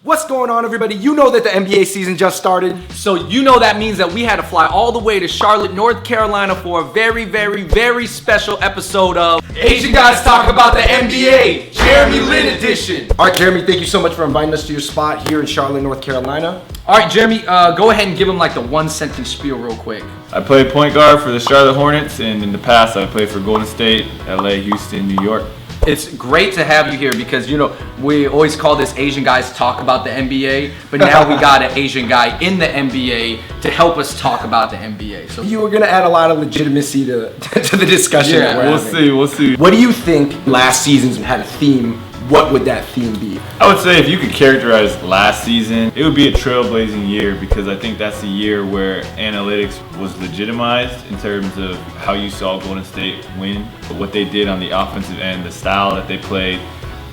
What's going on, everybody? You know that the NBA season just started. So you know that means that we had to fly all the way to Charlotte, North Carolina for a very, very, very special episode of Asian Guys Talk About the NBA, Jeremy Lin edition. All right, Jeremy, thank you so much for inviting us to your spot here in Charlotte, North Carolina. All right, Jeremy, go ahead and give him like the one-sentence spiel real quick. I play point guard for the Charlotte Hornets, and in the past I played for Golden State, LA, Houston, New York. It's great to have you here because, you know, we always call this Asian Guys Talk About the NBA, but now we got an Asian guy in the NBA to help us talk about the NBA. So you were going to add a lot of legitimacy to the discussion. Yeah, we'll see. What do you think last season's had a theme? What would that theme be? I would say if you could characterize last season, it would be a trailblazing year because I think that's the year where analytics was legitimized in terms of how you saw Golden State win, what they did on the offensive end, the style that they played.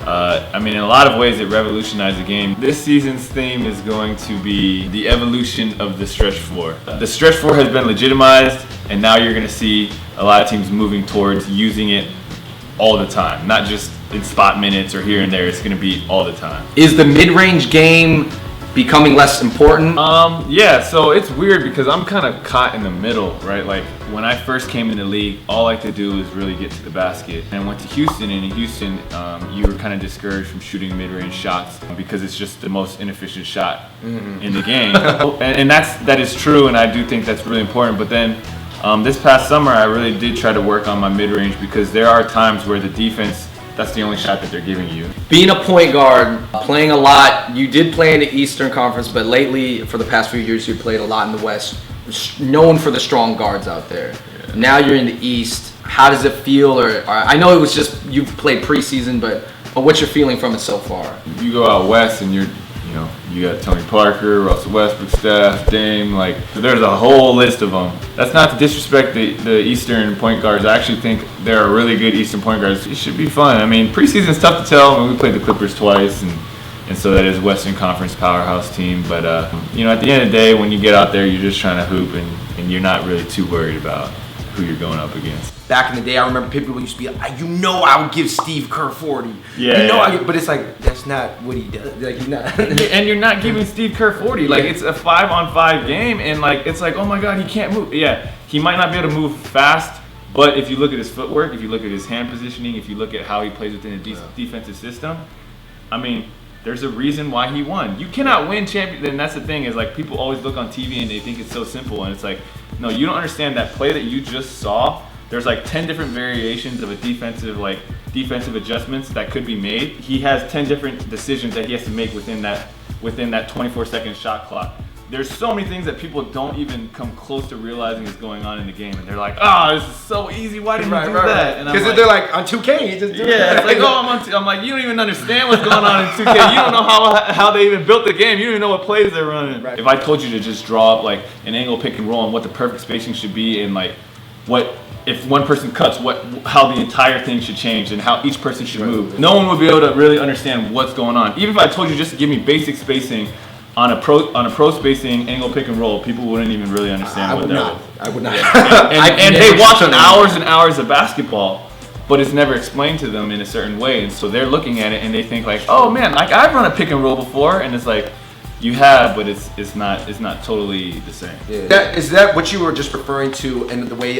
I mean, in a lot of ways, it revolutionized the game. This season's theme is going to be the evolution of the stretch four. The stretch four has been legitimized, and now you're going to see a lot of teams moving towards using it all the time, not just in spot minutes or here and there. It's going to be all the time. Is the mid-range game becoming less important? Yeah, so it's weird because I'm kind of caught in the middle, right? Like when I first came in the league, all I could do was really get to the basket. And I went to Houston, and in Houston, you were kind of discouraged from shooting mid-range shots because it's just the most inefficient shot in the game. and that is true, and I do think that's really important. But then this past summer, I really did try to work on my mid-range because there are times where the defense, that's the only shot that they're giving you. Being a point guard, playing a lot, you did play in the Eastern Conference, but lately, for the past few years, you played a lot in the West, known for the strong guards out there. Yeah. Now you're in the East. How does it feel? Or I know it was just, you've played preseason, but what's your feeling from it so far? You go out West and you got Tony Parker, Russell Westbrook, Steph, Dame, like there's a whole list of them. That's not to disrespect the Eastern point guards. I actually think there are really good Eastern point guards. It should be fun. I mean, preseason's tough to tell. I mean, we played the Clippers twice, and so that is Western Conference powerhouse team. But at the end of the day, when you get out there, you're just trying to hoop, and you're not really too worried about who you're going up against. Back in the day, I remember people used to be like, I would give Steve Kerr 40. Yeah. But it's like, that's not what he does. Like, he's not. And you're not giving Steve Kerr 40. Like, it's a 5-on-5 game, and like, it's like, oh my God, he can't move. Yeah, he might not be able to move fast, but if you look at his footwork, if you look at his hand positioning, if you look at how he plays within a defensive system, I mean, there's a reason why he won. You cannot win champion. And that's the thing, is like people always look on TV and they think it's so simple, and it's like, no, you don't understand that play that you just saw. There's like 10 different variations of a defensive adjustments that could be made. He has 10 different decisions that he has to make within that 24-second shot clock. There's so many things that people don't even come close to realizing is going on in the game, and they're like, "Oh, this is so easy. Why didn't you do that?" Because they're like, on 2K, you just do it. It's like, oh, I'm like, you don't even understand what's going on in 2K. You don't know how they even built the game. You don't even know what plays they're running. Right. If I told you to just draw up like an angle pick and roll and what the perfect spacing should be, and like what if one person cuts, how the entire thing should change and how each person should move, no one would be able to really understand what's going on. Even if I told you just to give me basic spacing on a pro spacing angle pick and roll, people wouldn't even really understand what that was. I would not. And they watch hours and hours of basketball, but it's never explained to them in a certain way, and so they're looking at it and they think like, oh man, like I've run a pick and roll before, and it's like, you have, but it's not totally the same. Yeah. Is that what you were just referring to, and the way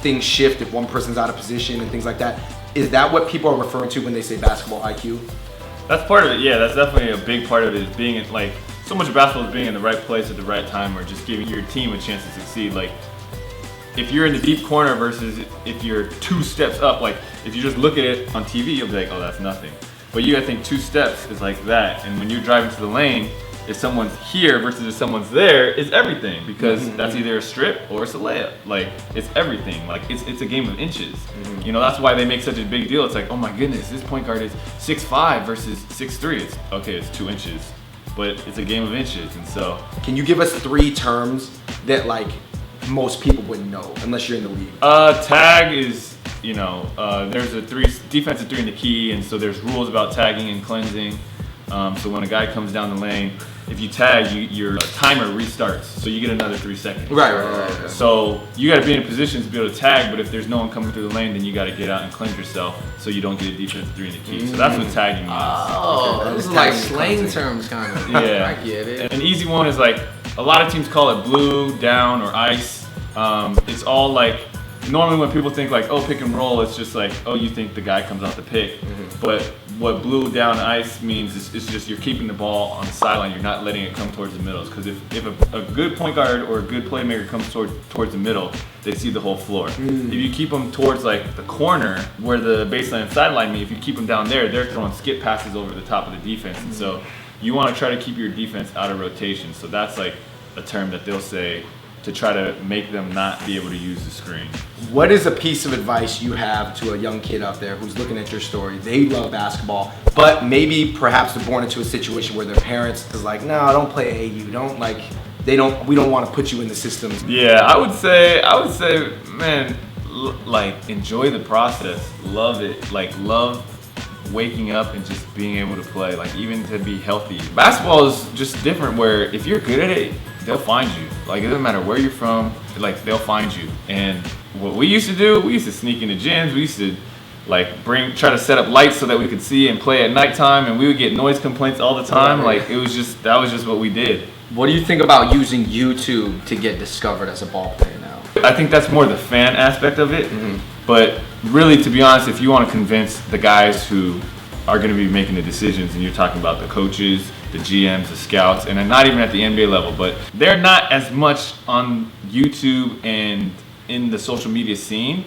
things shift if one person's out of position and things like that? Is that what people are referring to when they say basketball IQ? That's part of it. Yeah, that's definitely a big part of it. Is being like, so much of basketball is being in the right place at the right time, or just giving your team a chance to succeed. Like, if you're in the deep corner versus if you're 2 steps up, like if you just look at it on TV, you'll be like, oh, that's nothing. But you gotta think 2 steps is like that, and when you're driving to the lane, if someone's here versus if someone's there, it's everything, because that's either a strip or it's a layup. Like, it's everything. Like, it's a game of inches. You know, that's why they make such a big deal. It's like, oh my goodness, this point guard is 6'5" versus 6'3". It's 2 inches, but it's a game of inches. And so, can you give us 3 terms that like most people wouldn't know unless you're in the league? Tag is, there's a defensive 3 in the key, and so there's rules about tagging and cleansing. So when a guy comes down the lane, if you tag, your timer restarts, so you get another 3 seconds. Right. So you got to be in a position to be able to tag, but if there's no one coming through the lane, then you got to get out and cleanse yourself so you don't get a defensive 3 in the key. So that's what tagging means. Oh, this is like slang terms kind of. Yeah. I get it. An easy one is like, a lot of teams call it blue, down, or ice. It's all like, normally when people think like, oh, pick and roll, it's just like, oh, you think the guy comes out to pick. But what blue, down, ice means is just you're keeping the ball on the sideline. You're not letting it come towards the middle. Because if a good point guard or a good playmaker comes towards the middle, they see the whole floor. If you keep them towards like the corner where the baseline and sideline meet, if you keep them down there, they're throwing skip passes over the top of the defense. And so you want to try to keep your defense out of rotation. So that's like a term that they'll say to try to make them not be able to use the screen. What is a piece of advice you have to a young kid out there who's looking at your story? They love basketball, but maybe perhaps they're born into a situation where their parents is like, no, don't play AAU. We don't want to put you in the system. Yeah, I would say, man, like enjoy the process, love it, like love waking up and just being able to play, like even to be healthy. Basketball is just different where if you're good at it, they'll find you. Like it doesn't matter where you're from, like they'll find you. And what we used to do, we used to sneak into gyms, we used to like try to set up lights so that we could see and play at nighttime, and we would get noise complaints all the time. Like that was just what we did. What do you think about using YouTube to get discovered as a ball player now? I think that's more the fan aspect of it. But really, to be honest, if you want to convince the guys who are going to be making the decisions, and you're talking about the coaches, the GMs, the scouts, and not even at the NBA level, but they're not as much on YouTube and in the social media scene,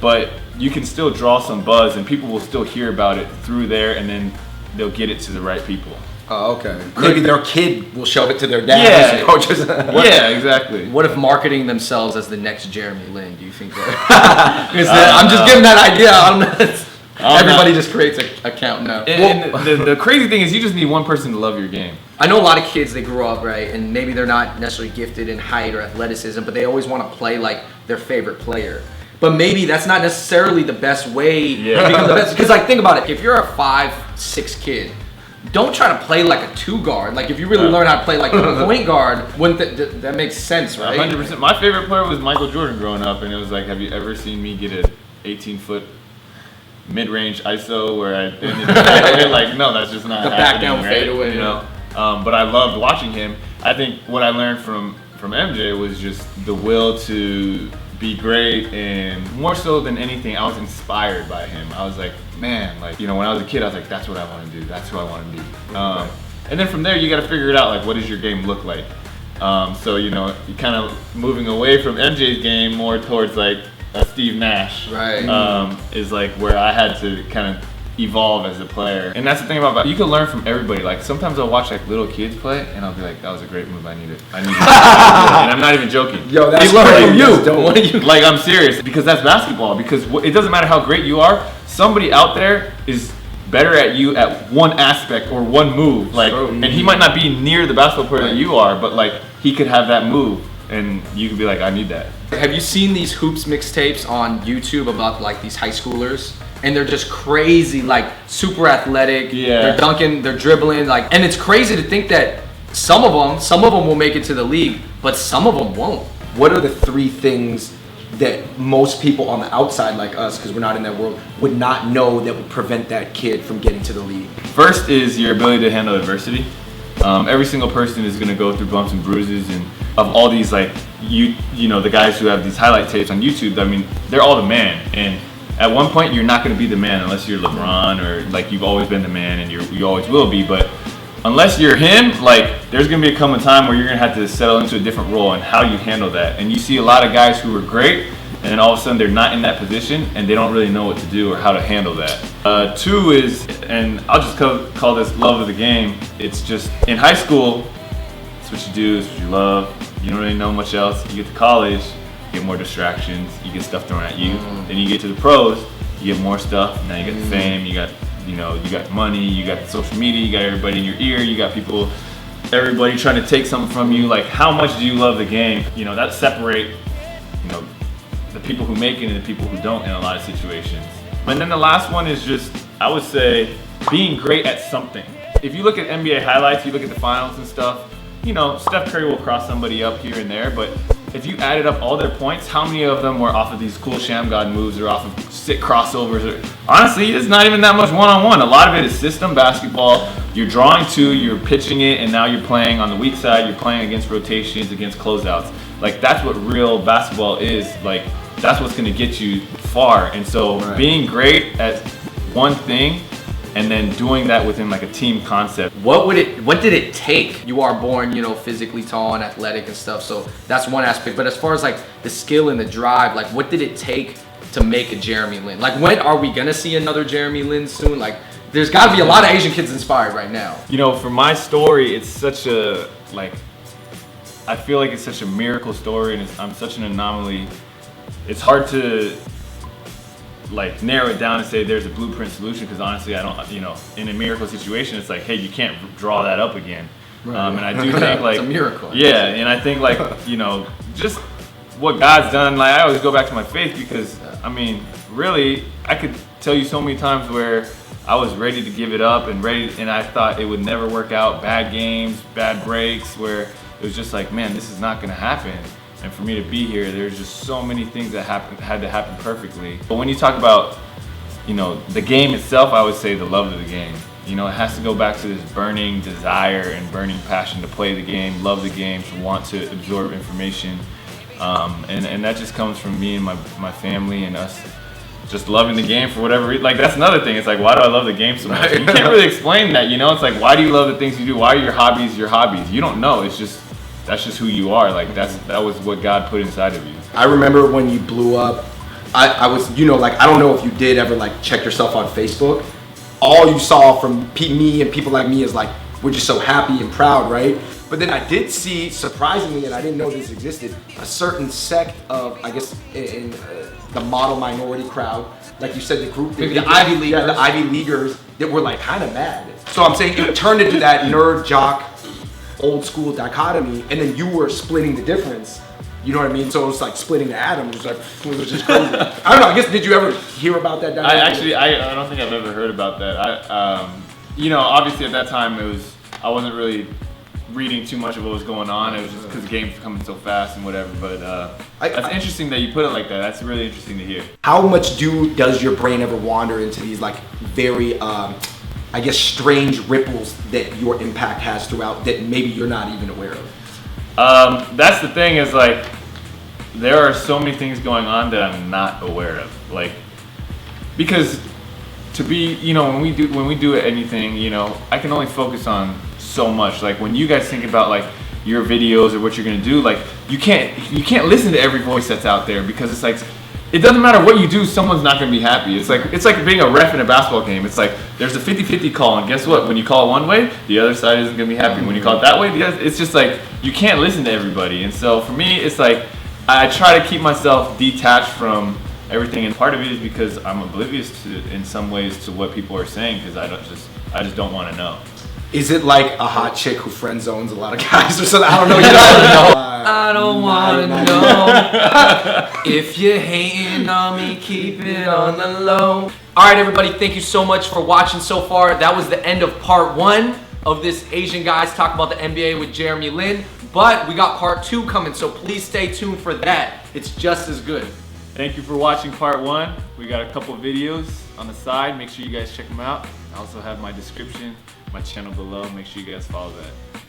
but you can still draw some buzz and people will still hear about it through there, and then they'll get it to the right people. Oh, okay. Maybe their kid will show it to their dad. Yeah. Coaches. Yeah, exactly. What if marketing themselves as the next Jeremy Lin? Do you think that? I'm just giving that idea. I don't know. Everybody just creates an account now. And the crazy thing is you just need one person to love your game. I know a lot of kids, they grow up, right, and maybe they're not necessarily gifted in height or athleticism, but they always want to play like their favorite player. But maybe that's not necessarily the best way to become the best. Because like, think about it. If you're a 5'6" kid, don't try to play like a 2 guard. Like if you really learn how to play like a point guard, wouldn't that makes sense, right? 100%. My favorite player was Michael Jordan growing up, and it was like, have you ever seen me get an 18-foot mid-range ISO where I ended like, no, that's just not the happening, back down right? fadeaway, you know. But I loved watching him. I think what I learned from MJ was just the will to be great, and more so than anything, I was inspired by him. I was like, man, like, you know, when I was a kid, I was like, that's what I want to do. That's who I want to be. And then from there, you got to figure it out. Like, what does your game look like? So, you know, you kind of moving away from MJ's game more towards like Steve Nash. Right. Is like where I had to kind of evolve as a player. And that's the thing about you can learn from everybody. Like sometimes I'll watch like little kids play and I'll be like, that was a great move, I need it. And I'm not even joking. Yo, that's they learn from you. Like I'm serious, because that's basketball. Because it doesn't matter how great you are, somebody out there is better at you at one aspect or one move. Like, and he might not be near the basketball player that you are, but like he could have that move and you could be like, I need that. Have you seen these hoops mixtapes on YouTube about like these high schoolers? And they're just crazy, like super athletic. Yeah. They're dunking, they're dribbling, like, and it's crazy to think that some of them will make it to the league, but some of them won't. What are the 3 things that most people on the outside like us, because we're not in that world, would not know that would prevent that kid from getting to the league? First is your ability to handle adversity. Every single person is going to go through bumps and bruises, and of all these, like, you know, the guys who have these highlight tapes on YouTube, I mean, they're all the man. And at one point, you're not going to be the man unless you're LeBron or like you've always been the man, and you always will be. But unless you're him, like there's going to be a time where you're going to have to settle into a different role and how you handle that. And you see a lot of guys who are great, and then all of a sudden they're not in that position and they don't really know what to do or how to handle that. 2 is, and I'll just call this love of the game. It's just in high school, it's what you do, it's what you love. You don't really know much else. You get to college, you get more distractions, you get stuff thrown at you. Then you get to the pros, you get more stuff. Now you got the fame, you got money, you got social media, you got everybody in your ear, you got everybody trying to take something from you. Like, how much do you love the game? You know, that separate, you know, the people who make it and the people who don't in a lot of situations. And then the last one is just, I would say, being great at something. if you look at NBA highlights, you look at the finals and stuff, you know, Steph Curry will cross somebody up here and there, but if you added up all their points, how many of them were off of these cool sham god moves or off of sick crossovers? Honestly, it's not even that much one-on-one. A lot of it is system basketball. You're drawing two, you're pitching it, and now you're playing on the weak side. You're playing against rotations, against closeouts. Like, that's what real basketball is. Like, that's what's going to get you far. And so being great at one thing and then doing that within like a team concept. What did it take? You are born, you know, physically tall and athletic and stuff, so that's one aspect. But as far as like the skill and the drive, like what did it take to make a Jeremy Lin? Like, when are we gonna see another Jeremy Lin soon? Like, there's gotta be a lot of Asian kids inspired right now. You know, for my story, it's such a, like, I feel like it's such a miracle story, and I'm such an anomaly. It's hard to like narrow it down and say there's a blueprint solution, because honestly I don't, you know, in a miracle situation it's like, hey, you can't draw that up again. And I do think like it's a miracle. Yeah, and I think like, you know, just what God's done, like I always go back to my faith, because I mean really I could tell you so many times where I was ready to give it up and I thought it would never work out, bad games, bad breaks, where it was just like, man, this is not gonna happen. And for me to be here, there's just so many things that had to happen perfectly. But when you talk about, you know, the game itself, I would say the love of the game. You know, it has to go back to this burning desire and burning passion to play the game, love the game, to want to absorb information. And that just comes from me and my family and us just loving the game for whatever reason. Like, that's another thing. It's like, why do I love the game so much? You can't really explain that, you know? It's like, why do you love the things you do? Why are your hobbies your hobbies? You don't know. It's just, that's just who you are. Like, that was what God put inside of you. I remember when you blew up, I was, you know, like, I don't know if you did ever like check yourself on Facebook. All you saw from me and people like me is like, we're just so happy and proud, right? But then I did see, surprisingly, and I didn't know this existed, a certain sect of, I guess, in the model minority crowd, like you said, the group, maybe the Ivy Leaguers. Yeah, the Ivy Leaguers that were like kind of mad. So I'm saying it turned into that nerd jock old school dichotomy, and then you were splitting the difference. You know what I mean? So it was like splitting the atom. It was like, it was just crazy. I don't know. I guess, did you ever hear about that dynamic? I don't think I've ever heard about that. You know, obviously at that time I wasn't really reading too much of what was going on. It was just because the game's coming so fast and whatever. But that's interesting that you put it like that. That's really interesting to hear. How much does your brain ever wander into these like very, I guess, strange ripples that your impact has throughout that maybe you're not even aware of? That's the thing, is like, there are so many things going on that I'm not aware of. Like, because to be, you know, when we do anything, you know, I can only focus on so much. Like, when you guys think about like your videos or what you're gonna do, like, you can't listen to every voice that's out there, because it's like, it doesn't matter what you do, someone's not gonna be happy. It's like being a ref in a basketball game. It's like, there's a 50-50 call, and guess what? When you call it one way, the other side isn't gonna be happy. When you call it that way, it's just like, you can't listen to everybody. And so for me, it's like, I try to keep myself detached from everything, and part of it is because I'm oblivious to, in some ways, to what people are saying, because I just don't want to know. Is it like a hot chick who friend zones a lot of guys or something? I don't know. You don't know. I don't wanna know. If you're hating on me, keep it on the low. Alright everybody, thank you so much for watching so far. That was the end of part 1 of this Asian Guys Talk About the NBA with Jeremy Lin. But we got part 2 coming, so please stay tuned for that. It's just as good. Thank you for watching part 1. We got a couple videos on the side. Make sure you guys check them out. I also have my description, my channel below. Make sure you guys follow that.